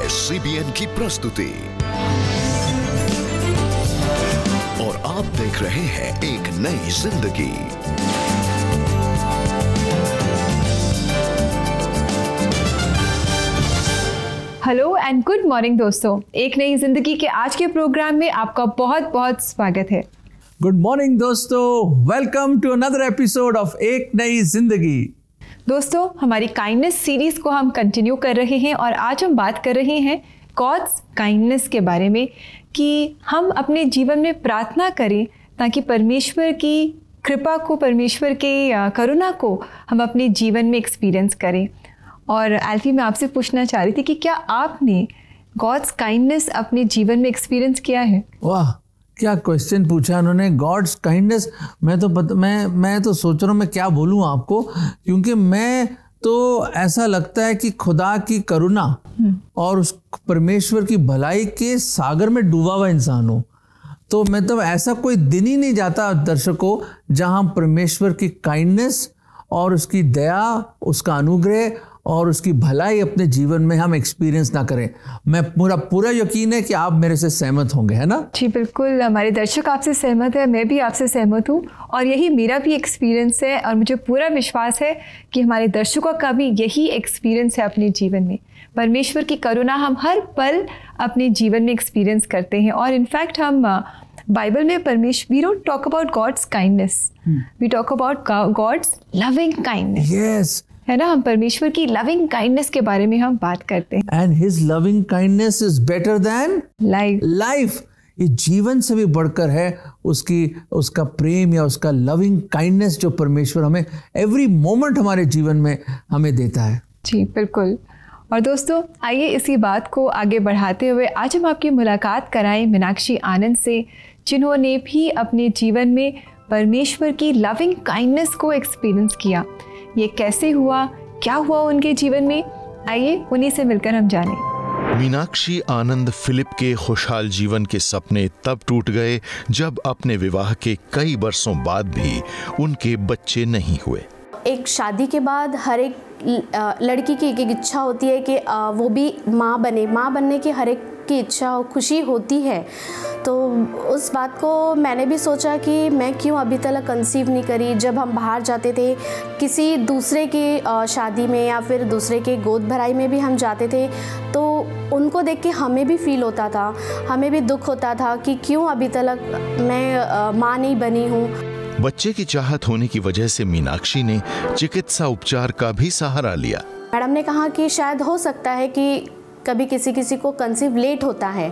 है CBN की प्रस्तुति और आप देख रहे हैं एक नई जिंदगी। हेलो एंड गुड मॉर्निंग दोस्तों, एक नई जिंदगी के आज के प्रोग्राम में आपका बहुत बहुत स्वागत है। गुड मॉर्निंग दोस्तों, welcome to another episode of एक नई जिंदगी। दोस्तों, हमारी काइंडनेस सीरीज को हम कंटिन्यू कर रहे हैं और आज हम बात कर रहे हैं गॉड्स काइंडनेस के बारे में कि हम अपने जीवन में प्रार्थना करें ताकि परमेश्वर की कृपा को, परमेश्वर के करुणा को हम अपने जीवन में एक्सपीरियंस करें। और एल्फी, मैं आपसे पूछना चाह रही थी कि क्या आपने गॉड्स काइंडनेस अपने जीवन में एक्सपीरियंस किया है? वाह, क्या क्वेश्चन पूछा उन्होंने, गॉड्स काइंडनेस। मैं तो सोच रहा हूँ मैं क्या बोलूँ आपको, क्योंकि मैं तो ऐसा लगता है कि खुदा की करुणा और उस परमेश्वर की भलाई के सागर में डूबा हुआ इंसान हूँ। तो मतलब ऐसा कोई दिन ही नहीं जाता दर्शकों जहाँ परमेश्वर की काइंडनेस और उसकी दया, उसका अनुग्रह और उसकी भलाई अपने जीवन में हम एक्सपीरियंस ना करें। मैं पूरा यकीन है कि आप मेरे से सहमत होंगे, है ना? जी बिल्कुल, हमारे दर्शक आपसे सहमत है, मैं भी आपसे सहमत हूँ और यही मेरा भी एक्सपीरियंस है और मुझे पूरा विश्वास है कि हमारे दर्शकों का भी यही एक्सपीरियंस है अपने जीवन में। परमेश्वर की करुणा हम हर पल अपने जीवन में एक्सपीरियंस करते हैं और इनफैक्ट हम बाइबल में we don't talk about God's kindness, we talk about God's loving kindness. Yes, है ना, हम परमेश्वर की लविंग काइंडनेस के बारे में हम बात करते हैं। And his loving kindness is better than life. ये जीवन से भी बढ़कर है उसका प्रेम या उसका लविंग काइंडनेस जो परमेश्वर हमें एवरी मोमेंट हमारे जीवन में हमें देता है। जी बिल्कुल। और दोस्तों, आइए इसी बात को आगे बढ़ाते हुए आज हम आपकी मुलाकात कराएं मीनाक्षी आनंद से, जिन्होंने भी अपने जीवन में परमेश्वर की लविंग काइंडनेस को एक्सपीरियंस किया। ये कैसे हुआ, क्या हुआ उनके जीवन में, आइए उन्हीं से मिलकर हम जानें। मीनाक्षी आनंद फिलिप के खुशहाल जीवन के सपने तब टूट गए जब अपने विवाह के कई वर्षों बाद भी उनके बच्चे नहीं हुए। एक शादी के बाद हर एक लड़की की एक इच्छा होती है कि वो भी माँ बनने की हर एक की इच्छा, खुशी होती है। तो उस बात को मैंने भी सोचा कि मैं क्यों अभी तक कंसीव नहीं करी। जब हम बाहर जाते थे किसी दूसरे की शादी में या फिर दूसरे के गोद भराई में भी हम जाते थे तो उनको देख के हमें भी फील होता था, हमें भी दुख होता था कि क्यों अभी तक मैं माँ नहीं बनी हूँ। बच्चे की चाहत होने की वजह से मीनाक्षी ने चिकित्सा उपचार का भी सहारा लिया। मैडम ने कहा कि शायद हो सकता है कि कभी किसी को कंसीव लेट होता है,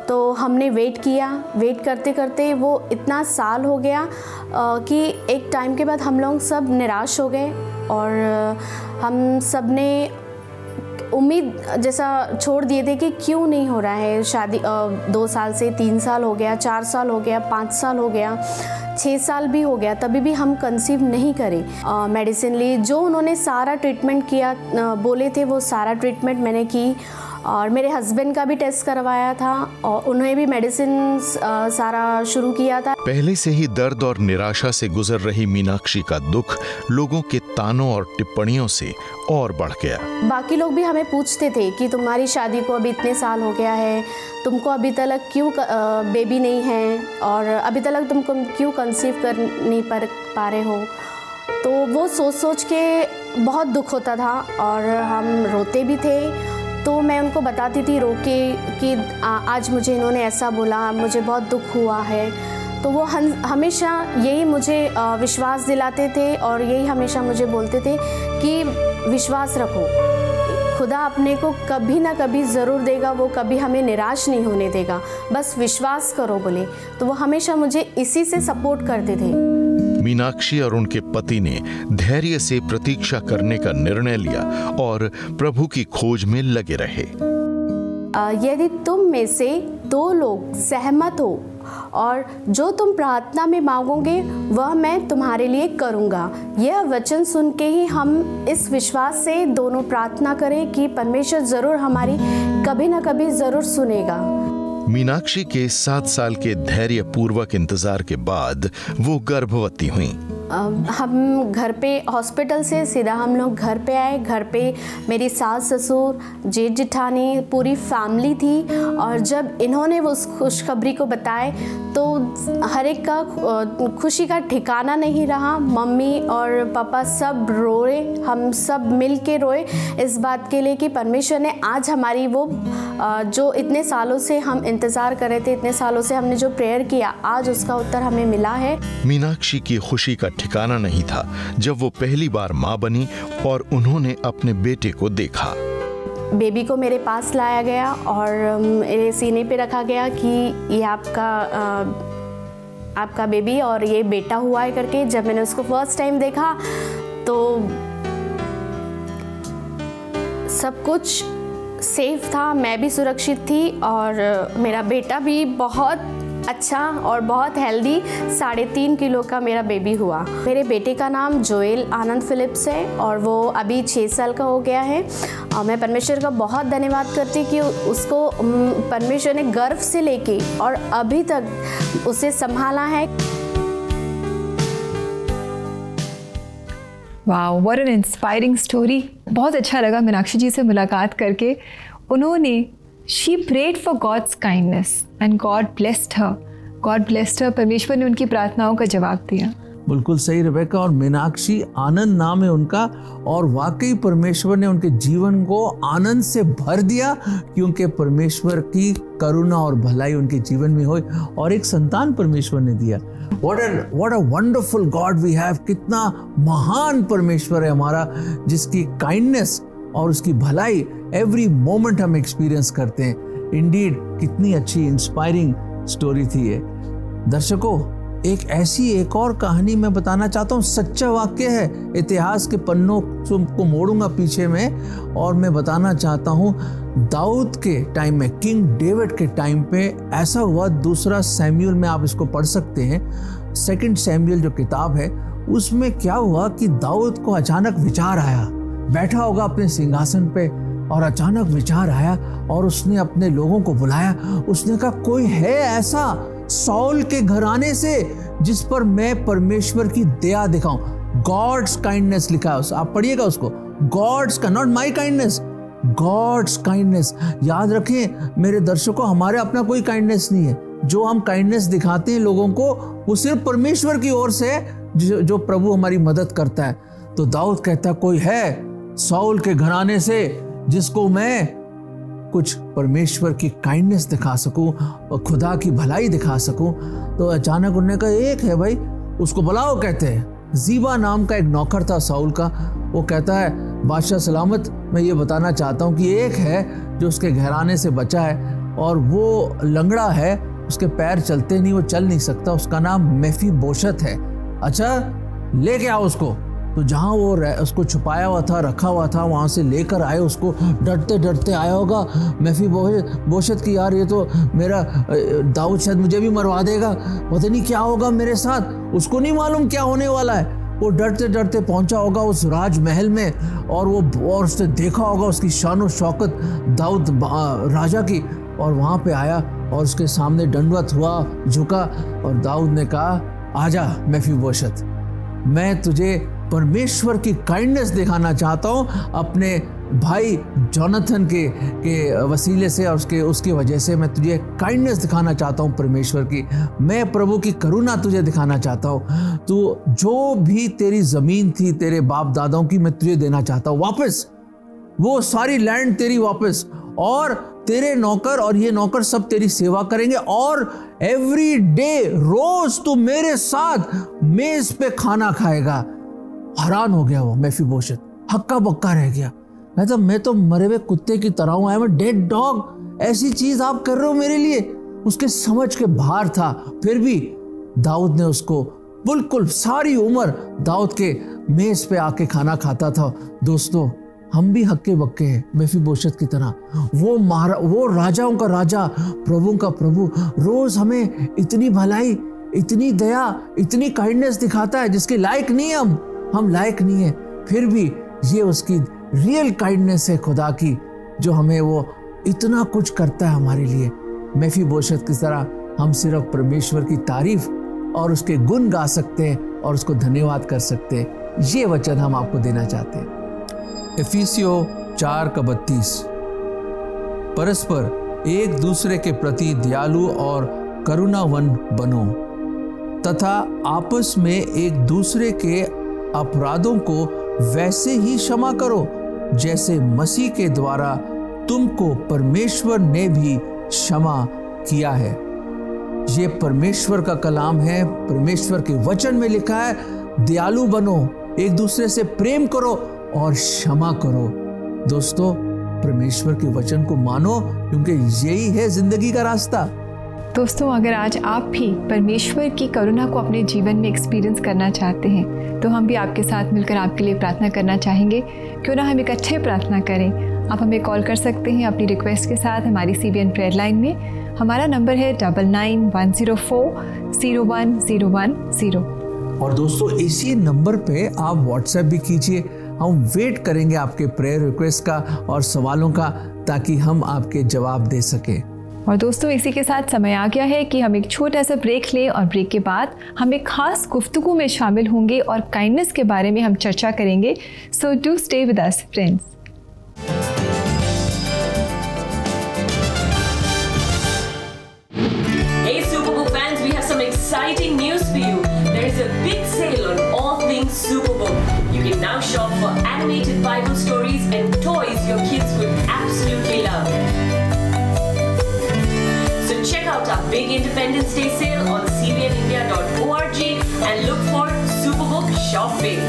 तो हमने वेट किया। वेट करते करते वो इतना साल हो गया कि एक टाइम के बाद हम लोग सब निराश हो गए और हम सब ने उम्मीद जैसा छोड़ दिए थे कि क्यों नहीं हो रहा है शादी। 2 साल से 3 साल हो गया, 4 साल हो गया, 5 साल हो गया, 6 साल भी हो गया, तभी भी हम कंसीव नहीं करें। मेडिसिन ली, जो उन्होंने सारा ट्रीटमेंट किया बोले थे वो सारा ट्रीटमेंट मैंने की और मेरे हस्बैंड का भी टेस्ट करवाया था और उन्हें भी मेडिसिन सारा शुरू किया था। पहले से ही दर्द और निराशा से गुजर रही मीनाक्षी का दुख लोगों के तानों और टिप्पणियों से और बढ़ गया। बाकी लोग भी हमें पूछते थे कि तुम्हारी शादी को अभी इतने साल हो गया है, तुमको अभी तक क्यों बेबी नहीं है और अभी तक तुमको क्यों कंसीव कर नहीं पा रहे हो। तो वो सोच के बहुत दुख होता था और हम रोते भी थे। तो मैं उनको बताती थी रो के कि आज मुझे इन्होंने ऐसा बोला, मुझे बहुत दुख हुआ है। तो वो हमेशा यही मुझे विश्वास दिलाते थे और यही हमेशा मुझे बोलते थे कि विश्वास रखो, खुदा अपने को कभी ना कभी ज़रूर देगा, वो कभी हमें निराश नहीं होने देगा, बस विश्वास करो बोले। तो वो हमेशा मुझे इसी से सपोर्ट करते थे। मीनाक्षी और उनके पति ने धैर्य से प्रतीक्षा करने का निर्णय लिया और प्रभु की खोज में लगे रहे। यदि तुम में से 2 लोग सहमत हो और जो तुम प्रार्थना में मांगोगे वह मैं तुम्हारे लिए करूँगा। यह वचन सुन के ही हम इस विश्वास से दोनों प्रार्थना करें कि परमेश्वर ज़रूर हमारी कभी ना कभी ज़रूर सुनेगा। मीनाक्षी के 7 साल के धैर्य पूर्वक इंतजार के बाद वो गर्भवती हुई। हम घर पे हॉस्पिटल से सीधा हम लोग घर पे आए। घर पे मेरी सास ससुर जेठ जेठानी पूरी फैमिली थी, और जब इन्होंने वो उस खुशखबरी को बताए तो हर एक का खुशी का ठिकाना नहीं रहा। मम्मी और पापा सब रोए, हम सब मिल के रोए इस बात के लिए कि परमेश्वर ने आज हमारी वो जो इतने सालों से हम इंतज़ार कर रहे थे, इतने सालों से हमने जो प्रेयर किया, आज उसका उत्तर हमें मिला है। मीनाक्षी की खुशी का ठिकाना नहीं था जब वो पहली बार माँ बनी और उन्होंने अपने बेटे को देखा। बेबी को मेरे पास लाया गया और मेरे सीने पे रखा गया कि ये आपका बेबी और ये बेटा हुआ है करके। जब मैंने उसको फर्स्ट टाइम देखा तो सब कुछ सेफ था, मैं भी सुरक्षित थी और मेरा बेटा भी बहुत अच्छा और बहुत हेल्दी 3.5 किलो का मेरा बेबी हुआ। मेरे बेटे का नाम जोएल आनंद फिलिप्स है और वो अभी 6 साल का हो गया है। और मैं परमेश्वर का बहुत धन्यवाद करती कि उसको परमेश्वर ने गर्भ से लेके और अभी तक उसे संभाला है। Wow, what an inspiring story. बहुत अच्छा लगा मीनाक्षी जी से मुलाकात करके। उन्होंने she prayed for God's kindness and God blessed her. God blessed her. परमेश्वर ने उनकी प्रार्थनाओं का जवाब दिया। बिल्कुल सही रेबेका। और मीनाक्षी आनंद नाम है उनका, और वाकई परमेश्वर ने उनके जीवन को आनंद से भर दिया क्योंकि परमेश्वर की करुणा और भलाई उनके जीवन में हुई और एक संतान परमेश्वर ने दिया। What a wonderful God we have। कितना महान परमेश्वर है हमारा, जिसकी काइंडनेस और उसकी भलाई एवरी मोमेंट हम एक्सपीरियंस करते हैं। इंडीड कितनी अच्छी इंस्पायरिंग स्टोरी थी ये। दर्शकों, एक और कहानी मैं बताना चाहता हूँ। सच्चा वाक्य है, इतिहास के पन्नों को मोड़ूंगा पीछे में और मैं बताना चाहता हूँ दाऊद के टाइम में, किंग डेविड के टाइम पे ऐसा हुआ। 2 सैमुएल में आप इसको पढ़ सकते हैं। 2 सैमुएल जो किताब है उसमें क्या हुआ कि दाऊद को अचानक विचार आया, बैठा होगा अपने सिंहासन पे और अचानक विचार आया और उसने अपने लोगों को बुलाया। उसने कहा कोई है ऐसा सौल के घराने से जिस पर मैं परमेश्वर की दया दिखाऊं। गॉड्स काइंडनेस लिखा है, आप पढ़िएगा उसको। गॉड्स का, not my kindness, God's kindness. याद रखें मेरे दर्शकों, हमारे अपना कोई काइंडनेस नहीं है। जो हम काइंडनेस दिखाते हैं लोगों को, वो सिर्फ परमेश्वर की ओर से है जो प्रभु हमारी मदद करता है। तो दाऊद कहता है कोई है सौल के घराने से जिसको मैं कुछ परमेश्वर की काइंडनेस दिखा सकूं और खुदा की भलाई दिखा सकूं। तो अचानक उन्होंने कहा एक है भाई, उसको बुलाओ। कहते हैं जीबा नाम का एक नौकर था साउल का। वो कहता है बादशाह सलामत, मैं ये बताना चाहता हूँ कि एक है जो उसके घराने से बचा है और वो लंगड़ा है, उसके पैर चलते नहीं, वो चल नहीं सकता। उसका नाम मेफीबोशत है। अच्छा, लेके आओ उसको। तो जहाँ वो उसको छुपाया हुआ था, रखा हुआ था, वहाँ से लेकर आए उसको। डरते डरते आया होगा मेफीबोशत की, यार ये तो मेरा दाऊद शायद मुझे भी मरवा देगा, पता नहीं क्या होगा मेरे साथ। उसको नहीं मालूम क्या होने वाला है। वो डरते डरते पहुंचा होगा उस राजमहल में और उसने देखा होगा उसकी शान और शौकत दाऊद राजा की, और वहाँ पे आया और उसके सामने दंडवत हुआ, झुका और दाऊद ने कहा आजा मेफीबोशत, मैं तुझे परमेश्वर की काइंडनेस दिखाना चाहता हूँ अपने भाई जोनाथन के वसीले से, और उसकी वजह से मैं तुझे काइंडनेस दिखाना चाहता हूँ परमेश्वर की। मैं प्रभु की करुणा तुझे दिखाना चाहता हूँ। तो जो भी तेरी ज़मीन थी तेरे बाप दादाओं की, मैं तुझे देना चाहता हूँ वापस। वो सारी लैंड तेरी वापस, और तेरे नौकर और ये नौकर सब तेरी सेवा करेंगे, और एवरी डे रोज तू मेरे साथ मेज पे खाना खाएगा। हैरान हो गया वो मेफीबोशत, हक्का बक्का रह गया। मैं तो मरे हुए कुत्ते की तरह हूं, I am a dead dog. ऐसी चीज आप कर रहे हो मेरे लिए? उसके समझ के बाहर था। फिर भी दाऊद ने उसको बिल्कुल सारी उम्र दाऊद के मेज पे आके खाना खाता था। दोस्तों, हम भी हक्के बक्के हैं मेफीबोशत की तरह। वो राजाओं का राजा, प्रभु का प्रभु, रोज हमें इतनी भलाई, इतनी दया, इतनी काइंडनेस दिखाता है जिसके लायक नहीं हम लायक नहीं है। फिर भी ये उसकी रियल काइंडनेस है खुदा की, जो हमें वो इतना कुछ करता है हमारे लिए। मेफीबोशत की तरह हम सिर्फ परमेश्वर की तारीफ और उसके गुण गा सकते हैं और उसको धन्यवाद कर सकते, ये वचन हम आपको देना चाहते हैं। इफिसियों 4:32, परस्पर एक दूसरे के प्रति दयालु और करुणावन बनो तथा आपस में एक दूसरे के अपराधों को वैसे ही क्षमा करो जैसे मसीह के द्वारा तुमको परमेश्वर ने भी क्षमा किया है। ये परमेश्वर का कलाम है, परमेश्वर के वचन में लिखा है, दयालु बनो, एक दूसरे से प्रेम करो और क्षमा करो। दोस्तों, परमेश्वर के वचन को मानो, क्योंकि यही है जिंदगी का रास्ता। दोस्तों, अगर आज आप भी परमेश्वर की करुणा को अपने जीवन में एक्सपीरियंस करना चाहते हैं तो हम भी आपके साथ मिलकर आपके लिए प्रार्थना करना चाहेंगे। क्यों ना हम एक अच्छे प्रार्थना करें। आप हमें कॉल कर सकते हैं अपनी रिक्वेस्ट के साथ हमारी CBN प्रेयर लाइन में। हमारा नंबर है 9910401010। और दोस्तों, इसी नंबर पे आप व्हाट्सएप भी कीजिए। हम वेट करेंगे आपके प्रेयर रिक्वेस्ट का और सवालों का, ताकि हम आपके जवाब दे सकें। और दोस्तों, इसी के साथ समय आ गया है कि हम एक छोटा सा ब्रेक लें और ब्रेक के बाद हम एक खास गुफ्तगू में शामिल होंगे और काइंडनेस के बारे में हम चर्चा करेंगे। So do stay with us friends. Hey Superbook fans, we have some exciting news for you. There is a big sale on all things Superbook. You can now shop for animated Bible stories and toys your kids would absolutely love. Check out our big Independence Day sale on cbnindia.org and look for Superbook Shopping.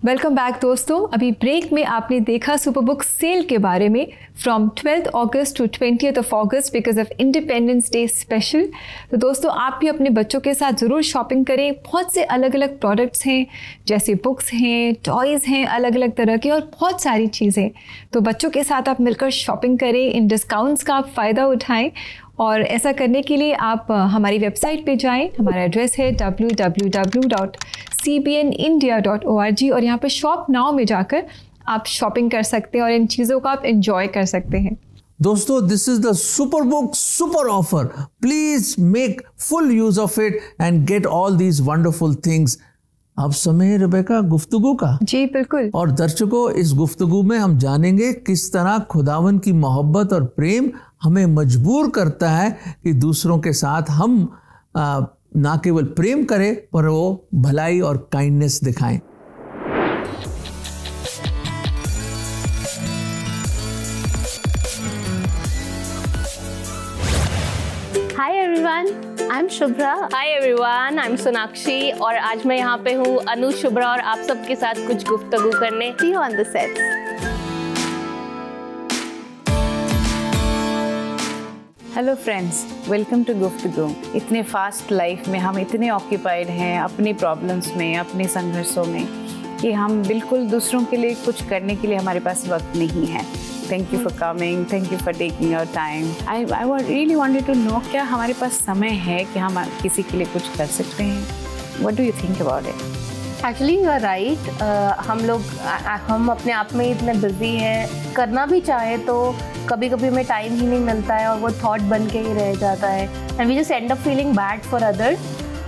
Welcome back दोस्तों। अभी break में आपने देखा Superbook cell के बारे में from 12th August to 20th of August because of Independence Day special. तो दोस्तों, आप भी अपने बच्चों के साथ ज़रूर शॉपिंग करें। बहुत से अलग अलग प्रोडक्ट्स हैं, जैसे बुक्स हैं, टॉयज़ हैं अलग अलग तरह के और बहुत सारी चीज़ें। तो बच्चों के साथ आप मिलकर शॉपिंग करें, इन डिस्काउंट्स का आप फ़ायदा उठाएं। और ऐसा करने के लिए आप हमारी वेबसाइट पे जाएं। हमारा एड्रेस है www.cbnindia.org और यहाँ पर शॉप नाउ में जाकर आप शॉपिंग कर सकते हैं और इन चीज़ों का आप एंजॉय कर सकते हैं। दोस्तों, this is the Superbook super offer. Please make full use of it and get all these wonderful things. अब समय है रेबेका गुफ्तगू का। जी बिल्कुल। और दर्शकों, इस गुफ्तगू में हम जानेंगे किस तरह खुदावन की मोहब्बत और प्रेम हमें मजबूर करता है कि दूसरों के साथ हम ना केवल प्रेम करें पर वो भलाई और काइंडनेस दिखाएं। Hi everyone, I'm Shubhra. Hi everyone, I'm Sonakshi और आज मैं यहाँ पे हूँ अनु शुभ्रा और आप सबके साथ कुछ गुफ्तगू करने। See you on the sets. Hello friends, welcome to Guftagu. इतने फास्ट लाइफ में हम इतने ऑक्यूपाइड हैं अपनी प्रॉब्लम्स में, अपने संघर्षों में, कि हम बिल्कुल दूसरों के लिए कुछ करने के लिए हमारे पास वक्त नहीं है। Thank you for coming, thank you for taking your time. I really wanted to know, क्या हमारे पास समय है कि हम किसी के लिए कुछ कर सकते हैं? What do you think about it? Actually you are right. हम अपने आप में इतने बिजी हैं, करना भी चाहे तो कभी कभी हमें टाइम ही नहीं मिलता है और वो थॉट बन के ही रह जाता है and we just end up feeling bad for others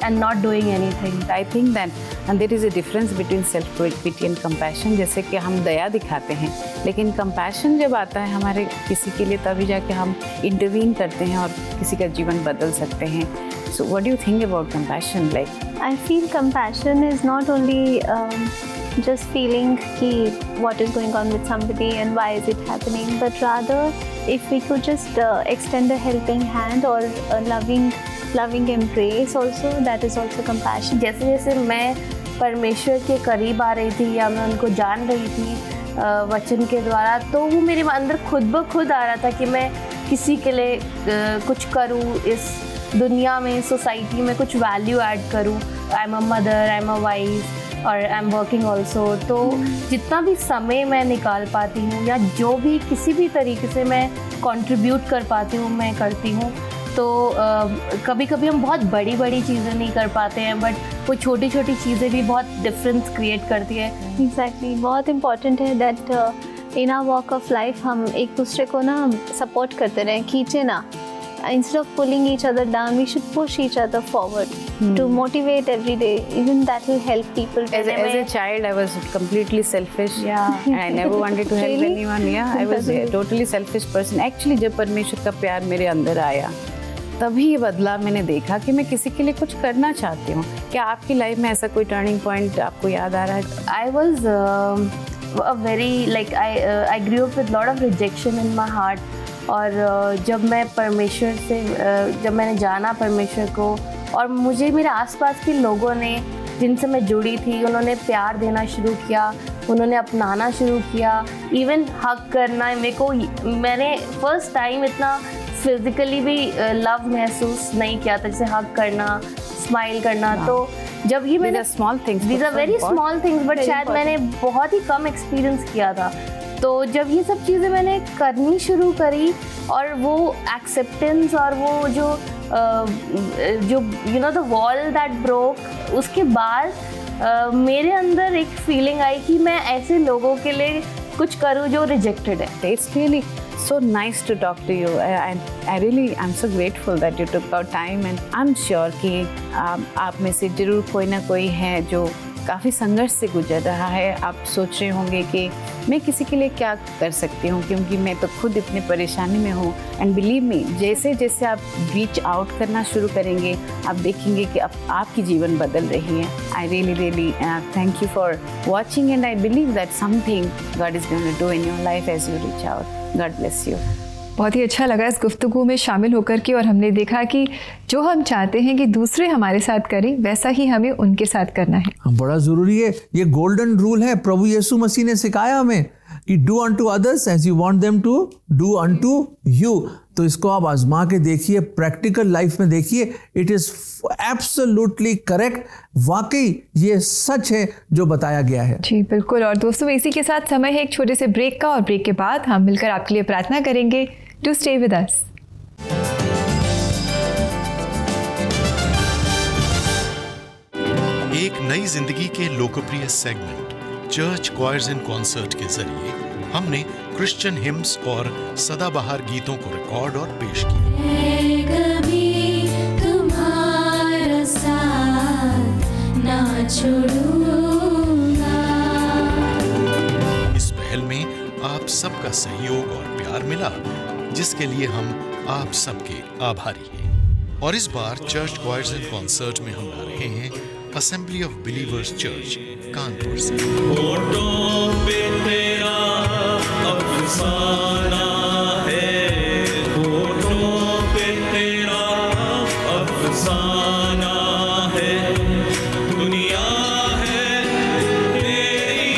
and not doing anything. I think that and there is a difference between self pity and compassion. जैसे कि हम दया दिखाते हैं, लेकिन compassion जब आता है हमारे किसी के लिए, तभी जाके हम intervene करते हैं और किसी का जीवन बदल सकते हैं। So what do you think about compassion? Like, I feel compassion is not only just feeling ki what is going on with somebody and why is it happening, but rather if we could just extend a helping hand or a loving embrace also, that is also compassion. जैसे जैसे मैं परमेश्वर के करीब आ रही थी या मैं उनको जान रही थी वचन के द्वारा, तो वो मेरे अंदर खुद ब खुद आ रहा था कि मैं किसी के लिए कुछ करूँ, इस दुनिया में, सोसाइटी में कुछ वैल्यू ऐड करूँ। I am a mother, I am a wife और आई एम वर्किंग ऑल्सो। तो जितना भी समय मैं निकाल पाती हूँ या जो भी किसी भी तरीके से मैं कंट्रीब्यूट कर पाती हूँ मैं करती हूँ। तो कभी कभी हम बहुत बड़ी बड़ी चीज़ें नहीं कर पाते हैं, बट वो छोटी छोटी चीज़ें भी बहुत डिफरेंस क्रिएट करती है। एग्जैक्टली, बहुत इम्पॉर्टेंट है that in our walk of life हम एक दूसरे को ना सपोर्ट करते रहें, खींचे ना। instead of pulling each other down, we should push each other forward to motivate every day. Even that will help people. As a child, I was completely selfish. Yeah. And I never wanted to help anyone. Yeah, I was a totally selfish person. Actually, जब परमेश्वर का प्यार मेरे अंदर आया, तभी ये बदलाव मैंने देखा कि मैं किसी के लिए कुछ करना चाहती हूँ। क्या आपकी लाइफ में ऐसा कोई टर्निंग पॉइंट आपको याद आ रहा है? I was a very like I grew up with lot of rejection in my heart. और जब मैं परमेश्वर से जब मैंने जाना परमेश्वर को, और मुझे मेरे आसपास के लोगों ने जिनसे मैं जुड़ी थी, उन्होंने प्यार देना शुरू किया, उन्होंने अपनाना शुरू किया, इवन हग करना मेरे को, मैंने फर्स्ट टाइम इतना फिजिकली भी लव महसूस नहीं किया था, जैसे हग करना, स्माइल करना। तो जब ये मैंने small things, these are very small things, but शायद मैंने बहुत ही कम एक्सपीरियंस किया था। तो जब ये सब चीज़ें मैंने करनी शुरू करी, और वो एक्सेप्टेंस और वो जो you know the wall that broke, उसके बाद मेरे अंदर एक फीलिंग आई कि मैं ऐसे लोगों के लिए कुछ करूँ जो रिजेक्टेड है। It's really so nice to talk to you. I'm so grateful that you took out time, and I'm sure कि आप में से जरूर कोई ना कोई है जो काफ़ी संघर्ष से गुजर रहा है। आप सोच रहे होंगे कि मैं किसी के लिए क्या कर सकती हूँ, क्योंकि मैं तो खुद इतनी परेशानी में हूँ। एंड बिलीव मी, जैसे जैसे आप रीच आउट करना शुरू करेंगे, आप देखेंगे कि अब आपकी जीवन बदल रही है। I really thank you for watching, and I believe that something God is going to do in your life as you reach out. God bless you. बहुत ही अच्छा लगा इस गुफ्तगू में शामिल होकर के, और हमने देखा कि जो हम चाहते हैं कि दूसरे हमारे साथ करें, वैसा ही हमें उनके साथ करना है। बड़ा ज़रूरी है, ये गोल्डन रूल है, प्रभु यीशु मसीह ने सिखाया हमें कि do unto others as you want them to do unto you. तो इसको आप आजमा के देखिए, प्रैक्टिकल लाइफ में देखिए, इट इज़ एब्सोल्युटली करेक्ट। वाकई ये सच है जो बताया गया है। जी बिल्कुल। और दोस्तों, इसी के साथ समय है एक छोटे से ब्रेक का, और ब्रेक के बाद हम मिलकर आपके लिए प्रार्थना करेंगे। To stay with us. एक नई जिंदगी के लोकप्रिय segment church choirs in concert के जरिए हमने क्रिश्चियन हिम्स और सदाबहार गीतों को रिकॉर्ड और पेश किया। कभी तुम्हारा साथ ना छोड़ूंगा। इस पहल में आप सबका सहयोग और प्यार मिला, जिसके लिए हम आप सबके आभारी हैं। और इस बार चर्च क्वायर्स इन कॉन्सर्ट में हम ला रहे हैं assembly of believers church Kanpur से। होठों पे तेरा अफसाना है, होठों पे तेरा अफसाना है, दुनिया है तेरी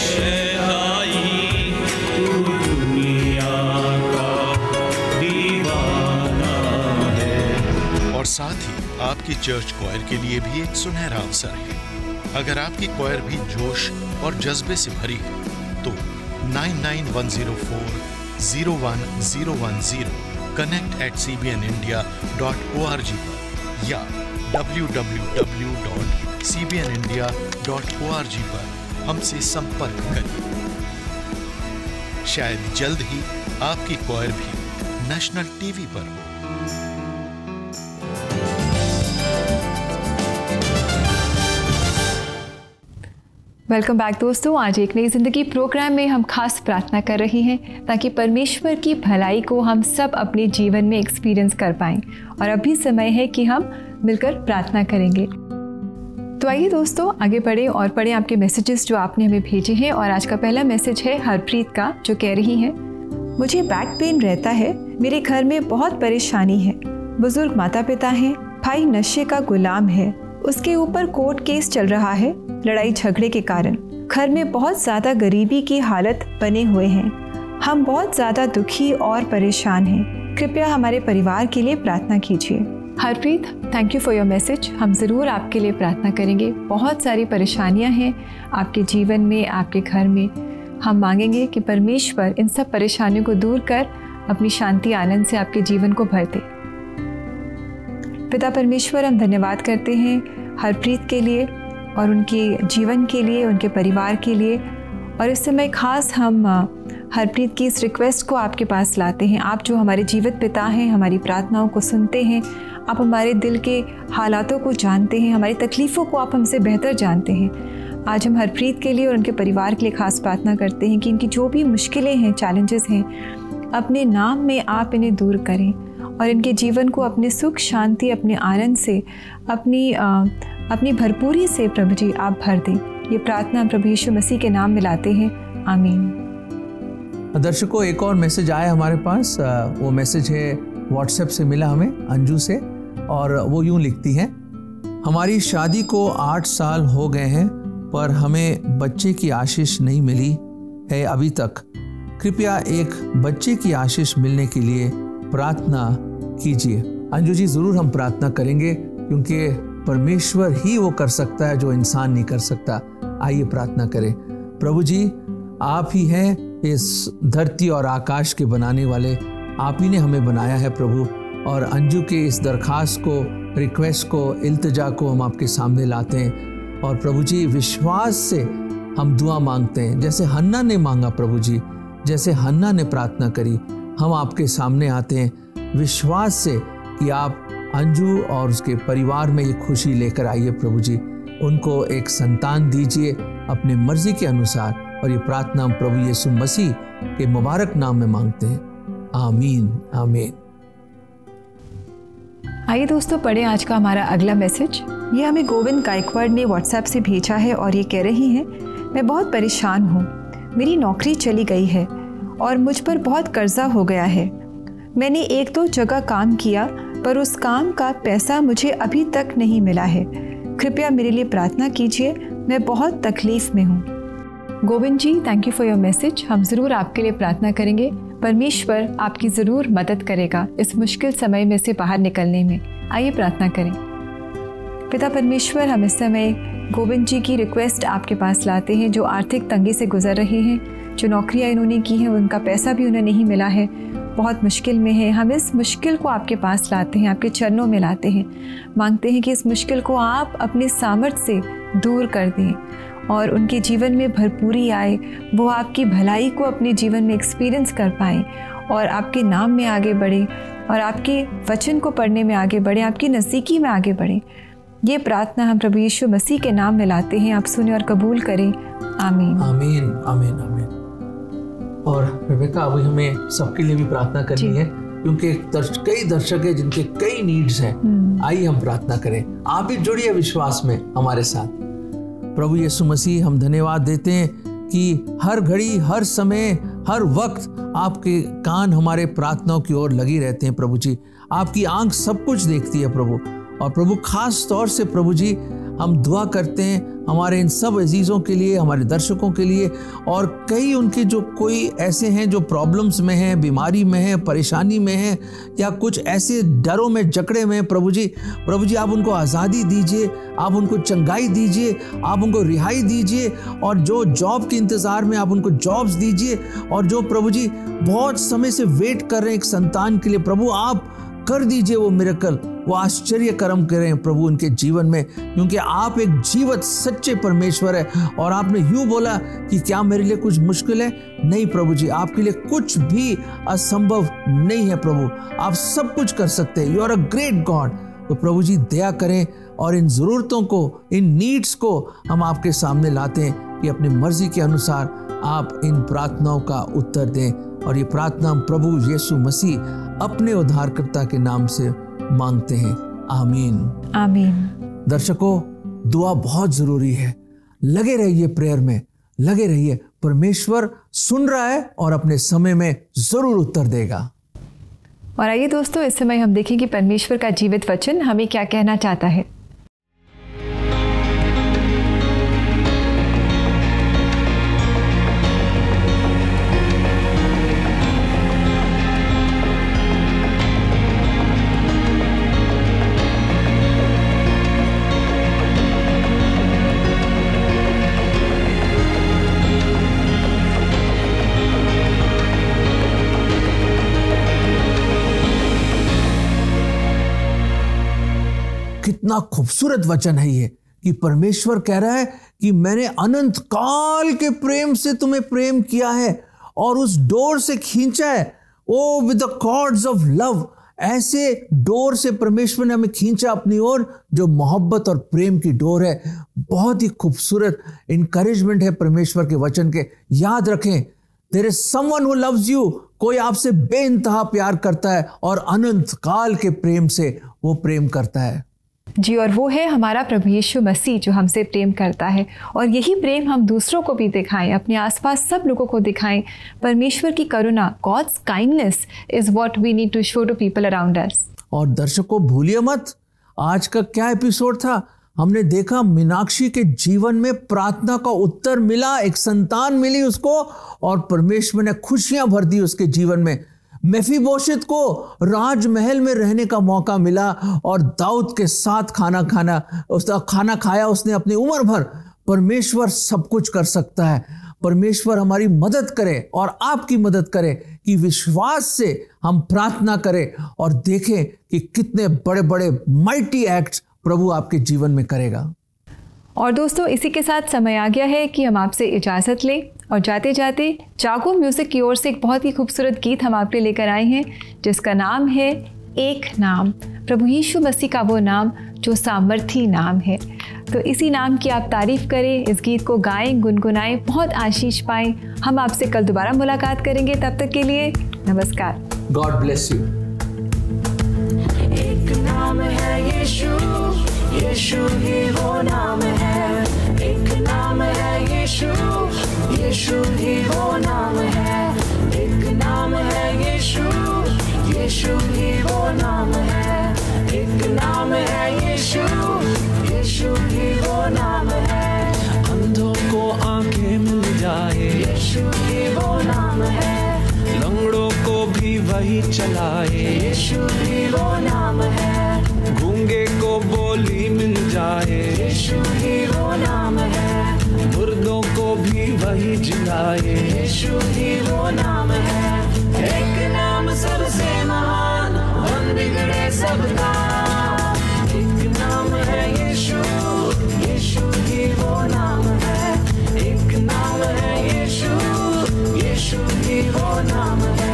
शहनाई, तू दुनिया का दीवाना है। और साथ ही आपकी चर्च क्वायर के लिए भी एक सुनहरा अवसर है। अगर आपकी क्वायर भी जोश और जज्बे से भरी है तो 9910401010 connect@cbnindia.org पर या www.cbnindia.org पर हमसे संपर्क करें। शायद जल्द ही आपकी क्वायर भी नेशनल टीवी पर हो। वेलकम बैक दोस्तों। आज एक नई ज़िंदगी प्रोग्राम में हम खास प्रार्थना कर रहे हैं ताकि परमेश्वर की भलाई को हम सब अपने जीवन में एक्सपीरियंस कर पाएं। और अभी समय है कि हम मिलकर प्रार्थना करेंगे। तो आइए दोस्तों आगे बढ़ें और पढ़ें आपके मैसेजेस जो आपने हमें भेजे हैं। और आज का पहला मैसेज है हरप्रीत का, जो कह रही हैं, मुझे बैक पेन रहता है, मेरे घर में बहुत परेशानी है, बुजुर्ग माता पिता हैं, भाई नशे का गुलाम है, उसके ऊपर कोर्ट केस चल रहा है लड़ाई झगड़े के कारण, घर में बहुत ज़्यादा गरीबी की हालत बने हुए हैं, हम बहुत ज़्यादा दुखी और परेशान हैं, कृपया हमारे परिवार के लिए प्रार्थना कीजिए। Harpreet, thank you for your message. हम ज़रूर आपके लिए प्रार्थना करेंगे। बहुत सारी परेशानियां हैं आपके जीवन में, आपके घर में। हम मांगेंगे कि परमेश्वर इन सब परेशानियों को दूर कर अपनी शांति आनंद से आपके जीवन को भर दे। पिता परमेश्वर, हम धन्यवाद करते हैं हरप्रीत के लिए और उनके जीवन के लिए, उनके परिवार के लिए। और इस समय खास हम हरप्रीत की इस रिक्वेस्ट को आपके पास लाते हैं। आप जो हमारे जीवित पिता हैं, हमारी प्रार्थनाओं को सुनते हैं, आप हमारे दिल के हालातों को जानते हैं, हमारी तकलीफ़ों को आप हमसे बेहतर जानते हैं। आज हम हरप्रीत के लिए और उनके परिवार के लिए खास प्रार्थना करते हैं कि इनकी जो भी मुश्किलें हैं, चैलेंजेस हैं, अपने नाम में आप इन्हें दूर करें और इनके जीवन को अपने सुख शांति, अपने आनंद से, अपनी भरपूरी से प्रभु जी आप भर दें। ये प्रार्थना प्रभु यीशु मसीह के नाम में लाते हैं, आमीन। दर्शकों, एक और मैसेज आया हमारे पास। वो मैसेज है व्हाट्सएप से मिला हमें, अंजू से, और वो यूं लिखती हैं, हमारी शादी को 8 साल हो गए हैं पर हमें बच्चे की आशीष नहीं मिली है अभी तक। कृपया एक बच्चे की आशीष मिलने के लिए प्रार्थना कीजिए। अंजू जी, ज़रूर हम प्रार्थना करेंगे, क्योंकि परमेश्वर ही वो कर सकता है जो इंसान नहीं कर सकता। आइए प्रार्थना करें। प्रभु जी, आप ही हैं इस धरती और आकाश के बनाने वाले, आप ही ने हमें बनाया है प्रभु। और अंजू के इस दरखास्त को, रिक्वेस्ट को, इल्तिजा को हम आपके सामने लाते हैं और प्रभु जी विश्वास से हम दुआ मांगते हैं, जैसे हन्ना ने मांगा प्रभु जी, जैसे हन्ना ने प्रार्थना करी, हम आपके सामने आते हैं विश्वास से कि आप अंजू और उसके परिवार में ये खुशी लेकर आइए प्रभु जी। उनको एक संतान दीजिए अपने मर्जी के अनुसार, और ये प्रार्थना हम प्रभु यीशु मसीह के मुबारक नाम में मांगते हैं, आमीन आमीन। आइए दोस्तों, पढ़े आज का हमारा अगला मैसेज। ये हमें गोविंद गायकवाड़ ने व्हाट्सएप से भेजा है और ये कह रही हैं, मैं बहुत परेशान हूँ, मेरी नौकरी चली गई है और मुझ पर बहुत कर्जा हो गया है। मैंने 1-2 जगह काम किया पर उस काम का पैसा मुझे अभी तक नहीं मिला है। कृपया मेरे लिए प्रार्थना कीजिए, मैं बहुत तकलीफ में हूँ। Govind ji, thank you for your message. हम ज़रूर आपके लिए प्रार्थना करेंगे। परमेश्वर आपकी ज़रूर मदद करेगा इस मुश्किल समय में से बाहर निकलने में। आइए प्रार्थना करें। पिता परमेश्वर, हम इस समय गोविंद जी की रिक्वेस्ट आपके पास लाते हैं, जो आर्थिक तंगी से गुजर रहे हैं, जो नौकरियां इन्होंने की हैं उनका पैसा भी उन्हें नहीं मिला है, बहुत मुश्किल में है। हम इस मुश्किल को आपके पास लाते हैं, आपके चरणों में लाते हैं, मांगते हैं कि इस मुश्किल को आप अपने सामर्थ्य से दूर कर दें और उनके जीवन में भरपूरी आए, वो आपकी भलाई को अपने जीवन में एक्सपीरियंस कर पाएँ और आपके नाम में आगे बढ़े और आपके वचन को पढ़ने में आगे बढ़े, आपकी नज़दीकी में आगे बढ़े। ये प्रार्थना हम प्रभु यीशु मसीह के नाम में लाते हैं। आप सुने और कबूल करें, आमीन आमीन आमीन आमीन। और रेबेका, अभी हमें सबके लिए भी प्रार्थना करनी है, क्योंकि कई दर्शक हैं जिनके कई नीड्स हैं। आइए हम प्रार्थना करें। आप भी जुड़िए विश्वास में हमारे साथ। प्रभु यीशु मसीह, हम धन्यवाद देते हैं कि हर घड़ी, हर समय, हर वक्त आपके कान हमारे प्रार्थनाओं की ओर लगी रहते हैं प्रभु जी। आपकी आंख सब कुछ देखती है प्रभु। और प्रभु, खास तौर से प्रभु जी हम दुआ करते हैं हमारे इन सब अजीज़ों के लिए, हमारे दर्शकों के लिए, और कई उनके जो कोई ऐसे हैं जो प्रॉब्लम्स में हैं, बीमारी में हैं, परेशानी में हैं, या कुछ ऐसे डरों में जकड़े में हैं प्रभु जी आप उनको आज़ादी दीजिए, आप उनको चंगाई दीजिए, आप उनको रिहाई दीजिए, और जो जॉब के इंतज़ार में आप उनको जॉब्स दीजिए, और जो प्रभु जी बहुत समय से वेट कर रहे हैं एक संतान के लिए, प्रभु आप कर दीजिए वो मिरेकल, वो आश्चर्य कर्म करें प्रभु उनके जीवन में, क्योंकि आप एक जीवित सच्चे परमेश्वर है। और आपने यूं बोला कि क्या मेरे लिए कुछ मुश्किल है? नहीं प्रभु जी, आपके लिए कुछ भी असंभव नहीं है प्रभु, आप सब कुछ कर सकते हैं। You are a great God. तो प्रभु जी दया करें और इन ज़रूरतों को, इन नीड्स को हम आपके सामने लाते हैं कि अपनी मर्जी के अनुसार आप इन प्रार्थनाओं का उत्तर दें। और ये प्रार्थना हम प्रभु यीशु मसीह अपने उद्धारकर्ता के नाम से मांगते हैं, आमीन आमीन। दर्शकों, दुआ बहुत जरूरी है, लगे रहिए प्रेयर में, लगे रहिए। परमेश्वर सुन रहा है और अपने समय में जरूर उत्तर देगा। और आइए दोस्तों, इस समय हम देखें कि परमेश्वर का जीवित वचन हमें क्या कहना चाहता है। कितना खूबसूरत वचन है ये कि परमेश्वर कह रहा है कि मैंने अनंत काल के प्रेम से तुम्हें प्रेम किया है और उस डोर से खींचा है, O with the cords of love. ऐसे डोर से परमेश्वर ने हमें खींचा अपनी ओर, जो मोहब्बत और प्रेम की डोर है। बहुत ही खूबसूरत इनकरेजमेंट है परमेश्वर के वचन के। याद रखें, there is someone who loves you. कोई आपसे बेइंतहा प्यार करता है और अनंत काल के प्रेम से वो प्रेम करता है जी, और वो है हमारा प्रभु यीशु मसीह जो हमसे प्रेम करता है। और यही प्रेम हम दूसरों को भी दिखाएं, अपने आसपास सब लोगों को दिखाएं। परमेश्वर की करुणा, God's kindness is what we need to show to people around us. और दर्शकों, भूलिए मत, आज का क्या एपिसोड था। हमने देखा मीनाक्षी के जीवन में प्रार्थना का उत्तर मिला, एक संतान मिली उसको, और परमेश्वर ने खुशियां भर दी उसके जीवन में। मेफीबोशेत को राजमहल में रहने का मौका मिला और दाऊद के साथ खाना खाया उसने अपनी उम्र भर। परमेश्वर सब कुछ कर सकता है। परमेश्वर हमारी मदद करे और आपकी मदद करे कि विश्वास से हम प्रार्थना करें और देखें कि कितने बड़े बड़े माइटी एक्ट्स प्रभु आपके जीवन में करेगा। और दोस्तों, इसी के साथ समय आ गया है कि हम आपसे इजाज़त लें और जाते जाते जागो म्यूज़िक की ओर से एक बहुत ही खूबसूरत गीत हम आपके लेकर आए हैं, जिसका नाम है एक नाम। प्रभु यीशु मसीह का वो नाम जो सामर्थी नाम है। तो इसी नाम की आप तारीफ़ करें, इस गीत को गाएं, गुनगुनाएं, बहुत आशीष पाएं। हम आपसे कल दोबारा मुलाकात करेंगे, तब तक के लिए नमस्कार। God bless you. एक नाम है यीशु, यीशु ही वो नाम है। एक नाम है यीशु, यीशु ही वो नाम है। एक नाम है यीशु, यीशु ही वो नाम है। एक नाम है यीशु, यीशु ही वो नाम है। अंधों को आंखें मिल जाए, यीशु ही वो नाम है। लंगड़ों को भी वही चलाए, यीशु ही वो नाम है। गूंगे को बोली मिल जाए, यीशु ही वो नाम है। मुर्दों को भी वही जिलाए, यीशु ही वो नाम है। एक नाम सबसे महान, मन बिगड़े सबका। एक नाम है यीशु, यीशु ही वो नाम है। एक नाम है यीशु, यीशु ही वो नाम है।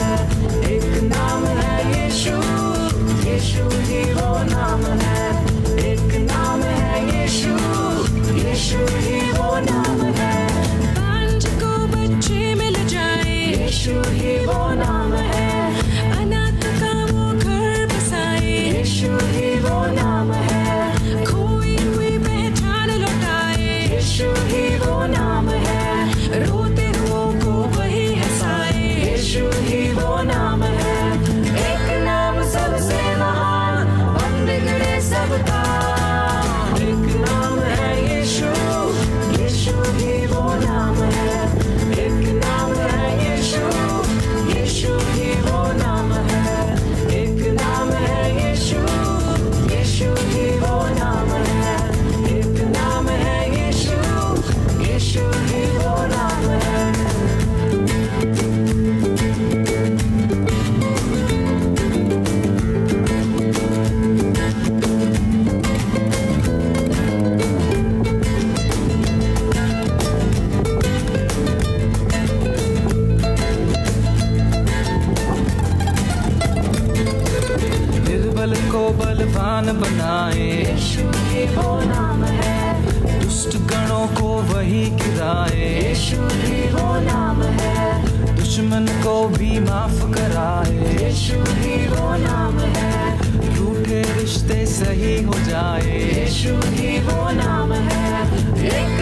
एक नाम है यीशु, यीशु ही वो नाम है। एक नाम है यीशु, यीशु ही वो नाम है। पांच को बच्चे मिल जाए, यीशु ही वो नाम है। अनाथ का वो घर बसाए, यीशु ही वो नाम है। खोई हुई पहचान लौटाए, यीशु ही वो नाम है। रोते रुओं को वही हंसाए, यीशु ही वो नाम है। एक नाम सबसे महान, मन बिगड़े सबका। एक नाम है यीशु, यीशु ही वो नाम है। एक नाम है यीशु, यीशु ही वो नाम है। एक नाम है यीशु, यीशु ही वो नाम है। एक नाम है यीशु, यीशु ही वो नाम है। निर्बल को बलवान बनाए, यीशु ही वो नाम है। दुष्ट गणों को वही गिराए, यीशु ही वो नाम है। दुश्मन को भी माफ कराए, यीशु ही वो नाम है। रूठे रिश्ते सही हो जाए, यीशु ही वो नाम है। एक